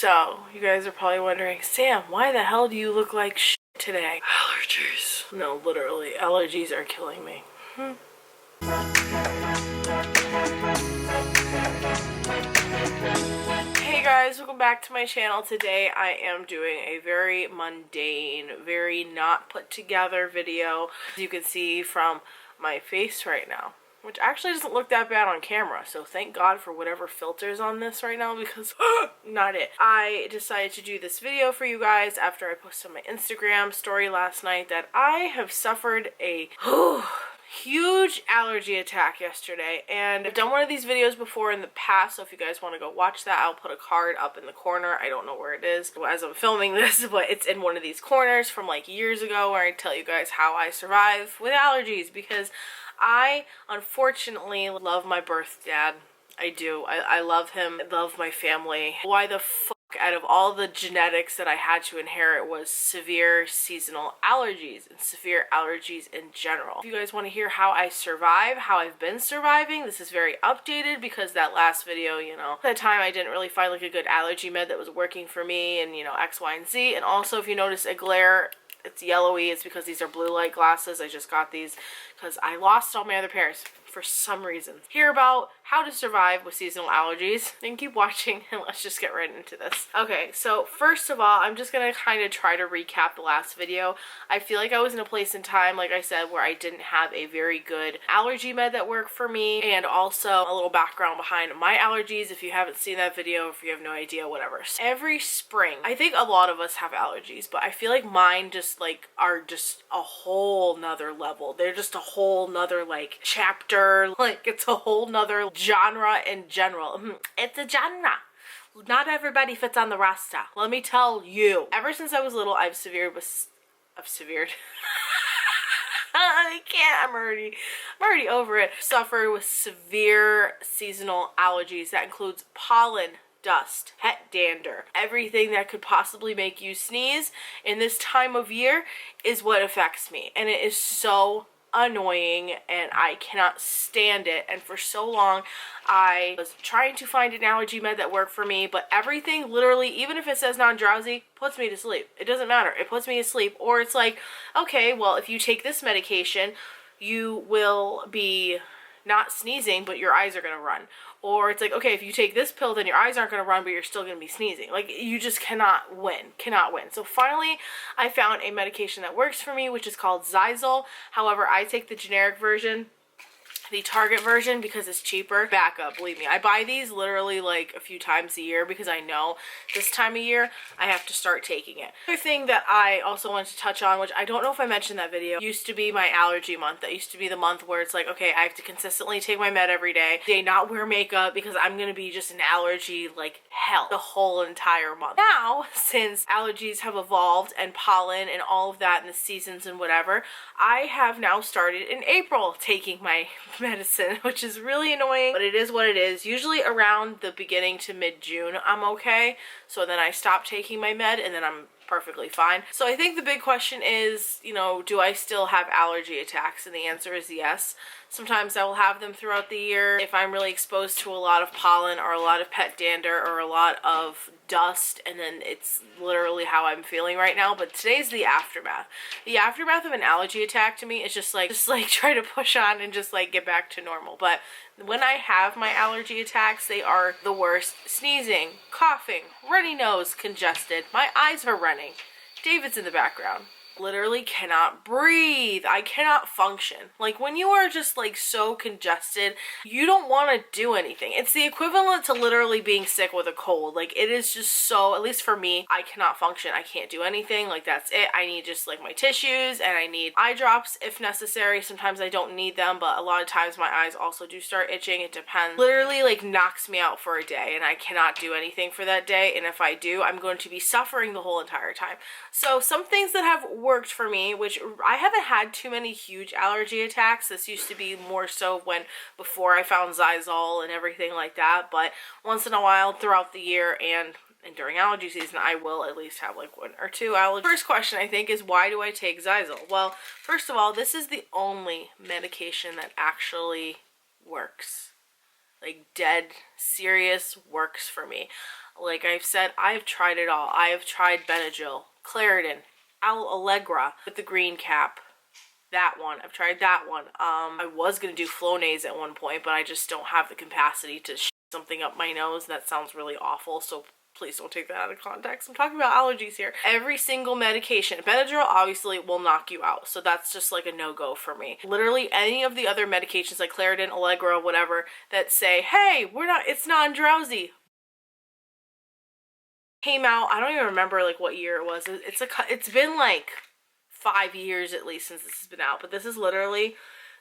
So, you guys are probably wondering, Sam, why the hell do you look like shit today? Allergies. No, literally, allergies are killing me. Hey guys, welcome back to my channel. Today I am doing a very mundane, very not put together video, as you can see from my face right now, which actually doesn't look that bad on camera, so thank God for whatever filters on this right now, because not it. I decided to do this video for you guys after I posted on my Instagram story last night that I have suffered a huge allergy attack yesterday, and I've done one of these videos before in the past, so if you guys want to go watch that, I'll put a card up in the corner. I don't know where it is as I'm filming this, but it's in one of these corners from like years ago where I tell you guys how I survive with allergies, because I unfortunately love my birth dad. I do. I love him. I love my family. Why the fuck out of all the genetics that I had to inherit was severe seasonal allergies and severe allergies in general. If you guys want to hear how I survive, how I've been surviving, this is very updated because that last video, you know, at the time I didn't really find like a good allergy med that was working for me and, you know, X, Y, and Z. And also if you notice a glare, it's yellowy, it's because these are blue light glasses. I just got these because I lost all my other pairs for some reason. Hear about how to survive with seasonal allergies, and keep watching, and let's just get right into this. Okay, so first of all, I'm just gonna kind of try to recap the last video. I feel like I was in a place in time, like I said, where I didn't have a very good allergy med that worked for me, and also a little background behind my allergies if you haven't seen that video, if you have no idea, whatever. So every spring, I think a lot of us have allergies, but I feel like mine just like are just a whole nother level. They're just a whole nother like chapter, like it's a whole nother genre in general. It's a genre. Not everybody fits on the roster. Let me tell you. Ever since I was little, I've severed. I can't. I'm already over it. Suffer with severe seasonal allergies. That includes pollen, dust, pet dander, everything that could possibly make you sneeze in this time of year is what affects me, and it is so annoying and I cannot stand it. And for so long I was trying to find an allergy med that worked for me, but everything literally, even if it says non-drowsy, puts me to sleep. It doesn't matter, it puts me to sleep. Or it's like, okay, well, if you take this medication you will be not sneezing but your eyes are gonna run. Or it's like, okay, if you take this pill then your eyes aren't gonna run but you're still gonna be sneezing. Like, you just cannot win. So finally I found a medication that works for me, which is called XYzal. However, I take the generic version, the Target version, because it's cheaper. Backup, believe me, I buy these literally like a few times a year because I know this time of year I have to start taking it. Another thing that I also wanted to touch on, which I don't know if I mentioned in that video, used to be my allergy month. That used to be the month where it's like, okay, I have to consistently take my med every day, not wear makeup, because I'm gonna be just an allergy like hell the whole entire month. Now, since allergies have evolved and pollen and all of that and the seasons and whatever, I have now started in April taking my medicine, which is really annoying, but it is what it is. Usually around the beginning to mid-June I'm okay, so then I stop taking my med and then I'm perfectly fine. So I think the big question is, you know, do I still have allergy attacks? And the answer is yes. Sometimes I will have them throughout the year if I'm really exposed to a lot of pollen or a lot of pet dander or a lot of dust, and then it's literally how I'm feeling right now. But today's the aftermath. The aftermath of an allergy attack to me is just like try to push on and just like get back to normal. But when I have my allergy attacks, they are the worst. Sneezing, coughing, runny nose, congested, my eyes are running. David's in the background. Literally cannot breathe. I cannot function. Like, when you are just like so congested, you don't want to do anything. It's the equivalent to literally being sick with a cold. Like, it is just so, at least for me, I cannot function. I can't do anything. Like, that's it. I need just like my tissues, and I need eye drops if necessary. Sometimes I don't need them, but a lot of times my eyes also do start itching. It depends. Literally like knocks me out for a day, and I cannot do anything for that day. And if I do, I'm going to be suffering the whole entire time. So some things that have worked for me, which I haven't had too many huge allergy attacks. This used to be more so before I found XYzal and everything like that, but once in a while throughout the year and during allergy season, I will at least have like one or two allergies. First question, I think, is why do I take XYzal? Well, first of all, this is the only medication that actually works. Like, dead serious works for me. Like I've said, I've tried it all. I have tried Benadryl, Claritin, Allegra with the green cap. That one. I've tried that one. I was going to do Flonase at one point, but I just don't have the capacity to something up my nose. That sounds really awful, so please don't take that out of context. I'm talking about allergies here. Every single medication. Benadryl obviously will knock you out, so that's just like a no-go for me. Literally any of the other medications like Claritin, Allegra, whatever, that say, hey, it's non-drowsy. Came out, I don't even remember like what year it was. It's been like 5 years at least since this has been out, but this is literally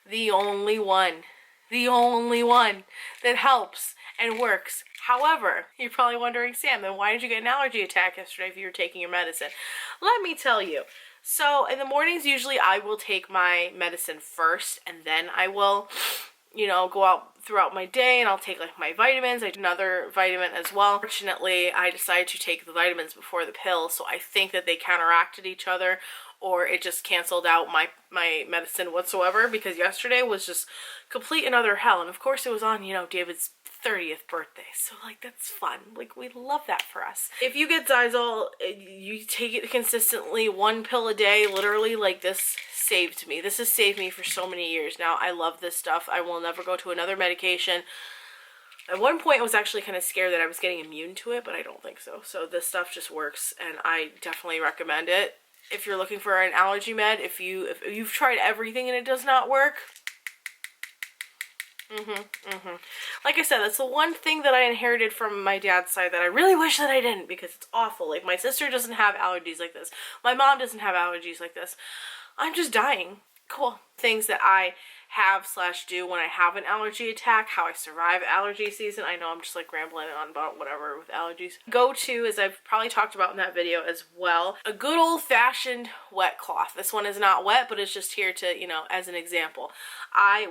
the only one that helps and works. However, you're probably wondering, Sam, then why did you get an allergy attack yesterday if you were taking your medicine? Let me tell you. So in the mornings, usually I will take my medicine first, and then I will, you know, go out throughout my day and I'll take like my vitamins. I do another vitamin as well. Fortunately, I decided to take the vitamins before the pill, so I think that they counteracted each other, or it just canceled out my medicine whatsoever, because yesterday was just complete and utter hell. And of course it was on, you know, David's 30th birthday, so like that's fun. Like we love that for us. If you get xyzal, you take it consistently, 1 pill a day, literally, like this saved me. This has saved me for so many years now. I love this stuff. I will never go to another medication. At one point I was actually kind of scared that I was getting immune to it, but I don't think so. So this stuff just works, and I definitely recommend it. If you're looking for an allergy med, if you've tried everything and it does not work, like I said, that's the one thing that I inherited from my dad's side that I really wish that I didn't, because it's awful. Like my sister doesn't have allergies like this. My mom doesn't have allergies like this. I'm just dying. Cool. Things that I have / do when I have an allergy attack, how I survive allergy season. I know I'm just like rambling on about whatever with allergies. Go to, as I've probably talked about in that video as well, a good old-fashioned wet cloth. This one is not wet, but it's just here to, you know, as an example. My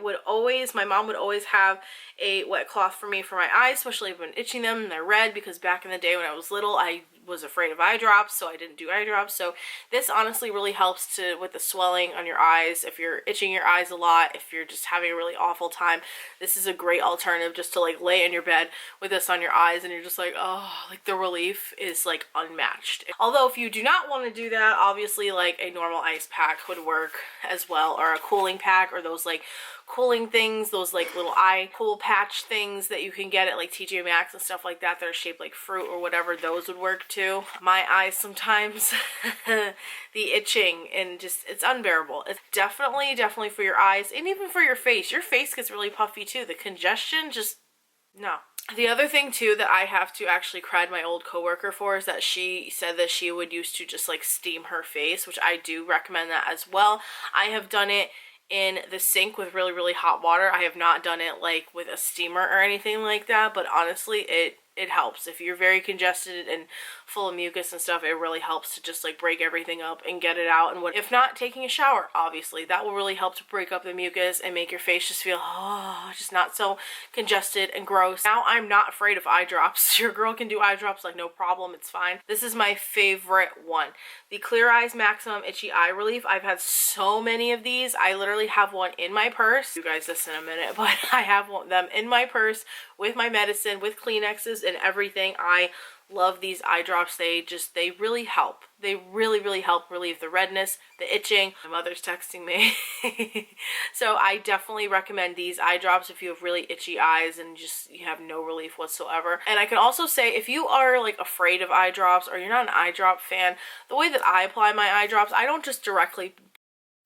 mom would always have a wet cloth for me for my eyes, especially if I've been itching them and they're red, because back in the day when I was little, I was afraid of eye drops, so I didn't do eye drops. So this honestly really helps with the swelling on your eyes. If you're itching your eyes a lot, if you're just having a really awful time, this is a great alternative, just to like lay in your bed with this on your eyes, and you're just like, oh, like the relief is like unmatched. Although if you do not want to do that, obviously like a normal ice pack would work as well, or a cooling pack, or those like cooling things, those like little eye cool patch things that you can get at like TJ Maxx and stuff like that that are shaped like fruit or whatever, those would work too. My eyes sometimes, the itching, and just, it's unbearable. It's definitely for your eyes, and even for your face. Your face gets really puffy too. The congestion, just, no. The other thing too that I have to actually cred my old coworker for is that she said that she would used to just like steam her face, which I do recommend that as well. I have done it in the sink with really hot water. I have not done it like with a steamer or anything like that, but honestly it helps. If you're very congested and full of mucus and stuff, it really helps to just like break everything up and get it out. And if not, taking a shower, obviously that will really help to break up the mucus and make your face just feel just not so congested and gross. Now I'm not afraid of eye drops. Your girl can do eye drops like no problem, it's fine. This is my favorite one, the Clear Eyes Maximum Itchy Eye Relief. I've had so many of these. I literally have one in my purse. You guys this in a minute, but I have them in my purse with my medicine, with Kleenexes and everything. I love these eye drops. They really help. They really help relieve the redness, the itching. My mother's texting me. So I definitely recommend these eye drops if you have really itchy eyes and you have no relief whatsoever. And I can also say, if you are like afraid of eye drops, or you're not an eye drop fan, the way that I apply my eye drops, I don't just directly,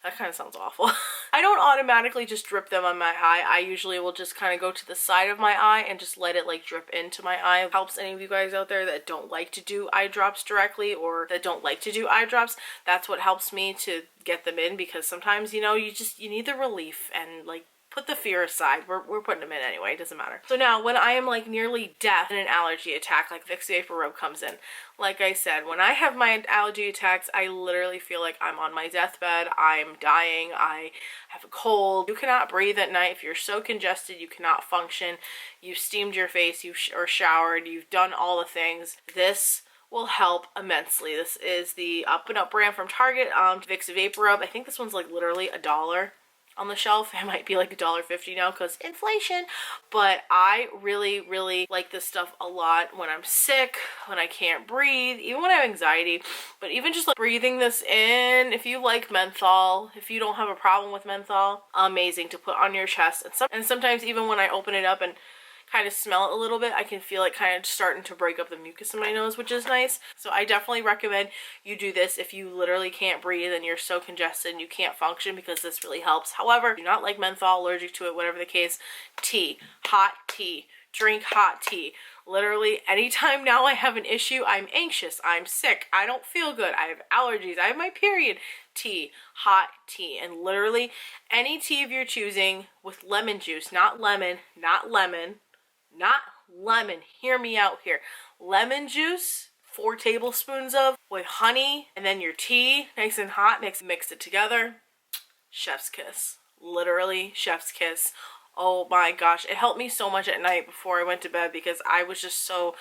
that kind of sounds awful. I don't automatically just drip them on my eye. I usually will just kind of go to the side of my eye and just let it like drip into my eye. It helps any of you guys out there that don't like to do eye drops directly, or that don't like to do eye drops. That's what helps me to get them in, because sometimes, you know, you need the relief, and like, put the fear aside. We're putting them in anyway, it doesn't matter. So now when I am like nearly death in an allergy attack, like Vicks Vapor Rub comes in. Like I said, when I have my allergy attacks, I literally feel like I'm on my deathbed. I'm dying. I have a cold. You cannot breathe at night. If you're so congested, you cannot function. You've steamed your face, or showered, you've done all the things. This will help immensely. This is the Up and Up brand from Target, Vicks Vapor Rub. I think this one's like literally $1. on the shelf. It might be like $1.50 now because inflation, but I really like this stuff a lot when I'm sick, when I can't breathe, even when I have anxiety. But even just like breathing this in, if you like menthol, if you don't have a problem with menthol, amazing to put on your chest. And sometimes even when I open it up and kind of smell it a little bit, I can feel it kind of starting to break up the mucus in my nose, which is nice. So I definitely recommend you do this if you literally can't breathe and you're so congested and you can't function, because this really helps. However, if you're not like menthol, allergic to it, whatever the case, tea, hot tea, drink hot tea. Literally anytime now I have an issue, I'm anxious, I'm sick, I don't feel good, I have allergies, I have my period, tea, hot tea. And literally any tea of your choosing with lemon juice, not lemon, hear me out here. Lemon juice, 4 tablespoons of, with honey, and then your tea, nice and hot, mix it together. Chef's kiss. Literally chef's kiss. Oh my gosh, it helped me so much at night before I went to bed because I was just so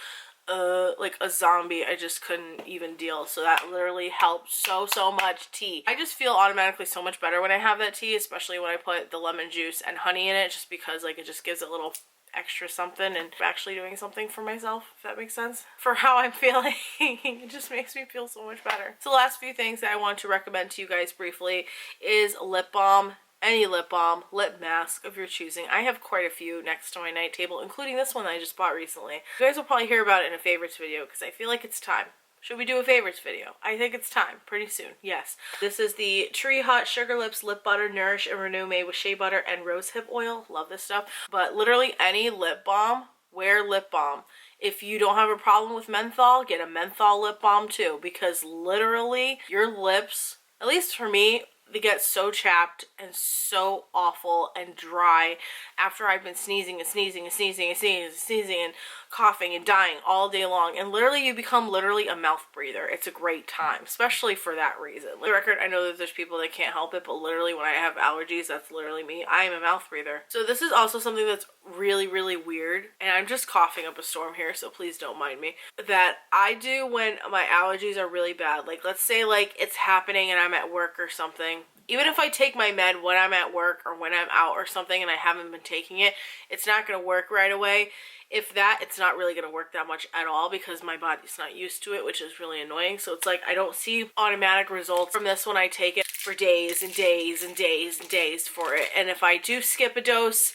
like a zombie. I just couldn't even deal. So that literally helped so much. Tea, I just feel automatically so much better when I have that tea, especially when I put the lemon juice and honey in it, just because like it just gives it a little extra something, and actually doing something for myself, if that makes sense, for how I'm feeling. It just makes me feel so much better. So the last few things that I want to recommend to you guys briefly is lip balm. Any lip balm, lip mask of your choosing. I have quite a few next to my night table, including this one that I just bought recently. You guys will probably hear about it in a favorites video because I feel like it's time. Should we do a favorites video? I think it's time, pretty soon, yes. This is the Tree Hut Sugar Lips Lip Butter Nourish and Renew, made with shea butter and rosehip oil. Love this stuff. But literally any lip balm, wear lip balm. If you don't have a problem with menthol, get a menthol lip balm too, because literally your lips, at least for me, they get so chapped and so awful and dry after I've been sneezing and coughing and dying all day long, and literally you become literally a mouth breather. It's a great time, especially for that reason. For the record, I know that there's people that can't help it, but literally when I have allergies, that's literally me. I am a mouth breather. So this is also something that's really weird, and I'm just coughing up a storm here, so please don't mind me, that I do when my allergies are really bad. Like let's say like it's happening and I'm at work or something. Even if I take my med when I'm at work or when I'm out or something and I haven't been taking it, it's not going to work right away. If that, it's not really going to work that much at all because my body's not used to it, which is really annoying. So it's like I don't see automatic results from this when I take it for days and days for it. And if I do skip a dose,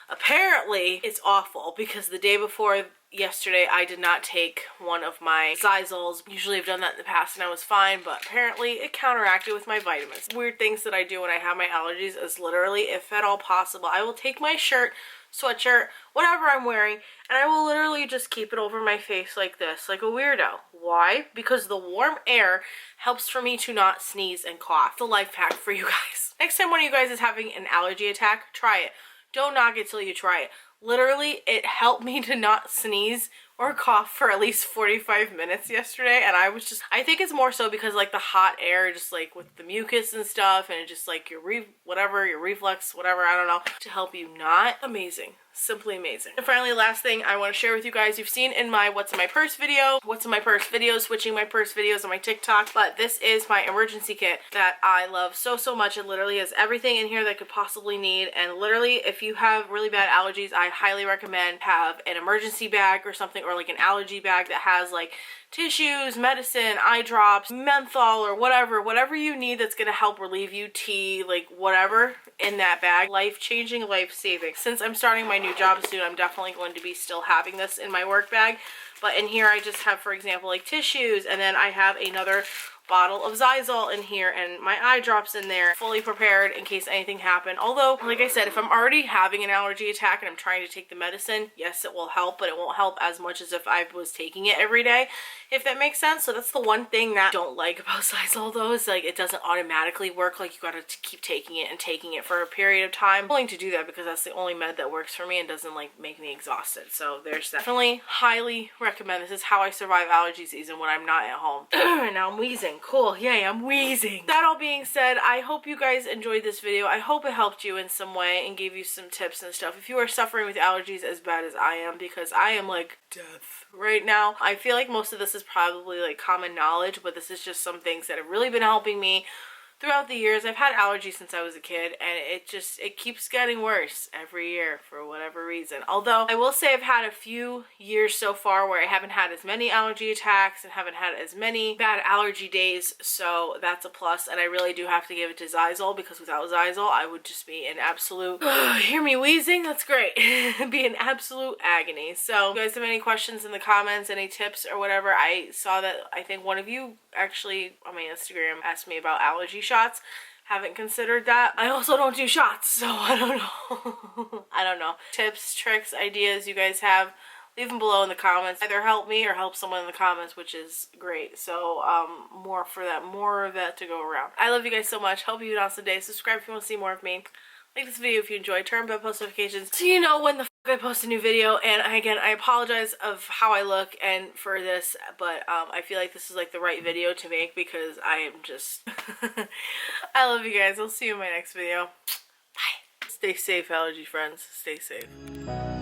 apparently it's awful, because the day before yesterday I did not take one of my xyzals. Usually I've done that in the past and I was fine, but apparently it counteracted with my vitamins. Weird things that I do when I have my allergies is literally, if at all possible, I will take my shirt, sweatshirt, whatever I'm wearing, and I will literally just keep it over my face like this, like a weirdo. Why? Because the warm air helps for me to not sneeze and cough. It's a life hack for you guys. Next time one of you guys is having an allergy attack, try it. Don't knock it till you try it. Literally, it helped me to not sneeze or cough for at least 45 minutes yesterday, and I think it's more so because like the hot air, just like with the mucus and stuff, and it just like your reflux, whatever, I don't know, to help you not. Amazing. Simply amazing. And finally, last thing I want to share with you guys, you've seen in my what's in my purse video, switching my purse videos on my TikTok, but this is my emergency kit that I love so much. It literally has everything in here that I could possibly need, and literally if you have really bad allergies, I highly recommend have an emergency bag or something, or like an allergy bag that has like tissues, medicine, eye drops, menthol, or whatever you need that's gonna help relieve you, tea, like whatever in that bag. Life-changing, life-saving. Since I'm starting my new job soon, I'm definitely going to be still having this in my work bag, but in here I just have, for example, like tissues, and then I have another bottle of xyzal in here and my eye drops in there, fully prepared in case anything happened. Although, like I said, if I'm already having an allergy attack and I'm trying to take the medicine, yes, it will help, but it won't help as much as if I was taking it every day, if that makes sense. So that's the one thing that I don't like about xyzal though, is like it doesn't automatically work. Like you gotta keep taking it for a period of time. I'm willing to do that because that's the only med that works for me and doesn't like make me exhausted. So there's that. Definitely highly recommend. This is how I survive allergy season when I'm not at home. And now I'm wheezing. Cool, yay, I'm wheezing. That all being said, I hope you guys enjoyed this video. I hope it helped you in some way and gave you some tips and stuff. If you are suffering with allergies as bad as I am, because I am like death right now, I feel like most of this is probably like common knowledge, but this is just some things that have really been helping me throughout the years, I've had allergies since I was a kid, and it keeps getting worse every year for whatever reason. Although I will say I've had a few years so far where I haven't had as many allergy attacks and haven't had as many bad allergy days, so that's a plus. And I really do have to give it to XYzal, because without XYzal I would just be in absolute hear me wheezing, that's great. Be in absolute agony. So if you guys have any questions in the comments, any tips or whatever, I saw that I think one of you actually on my Instagram asked me about allergy shots. Haven't considered that. I also don't do shots, so I don't know. I don't know. Tips, tricks, ideas you guys have, leave them below in the comments. Either help me or help someone in the comments, which is great. So more of that to go around. I love you guys so much. Hope you have an awesome day. Subscribe if you want to see more of me. Like this video if you enjoyed. Turn on bell post notifications so you know when the I post a new video. And again, I apologize of how I look and for this, but I feel like this is like the right video to make, because I am just I love you guys. I'll see you in my next video. Bye. Stay safe, allergy friends. Stay safe.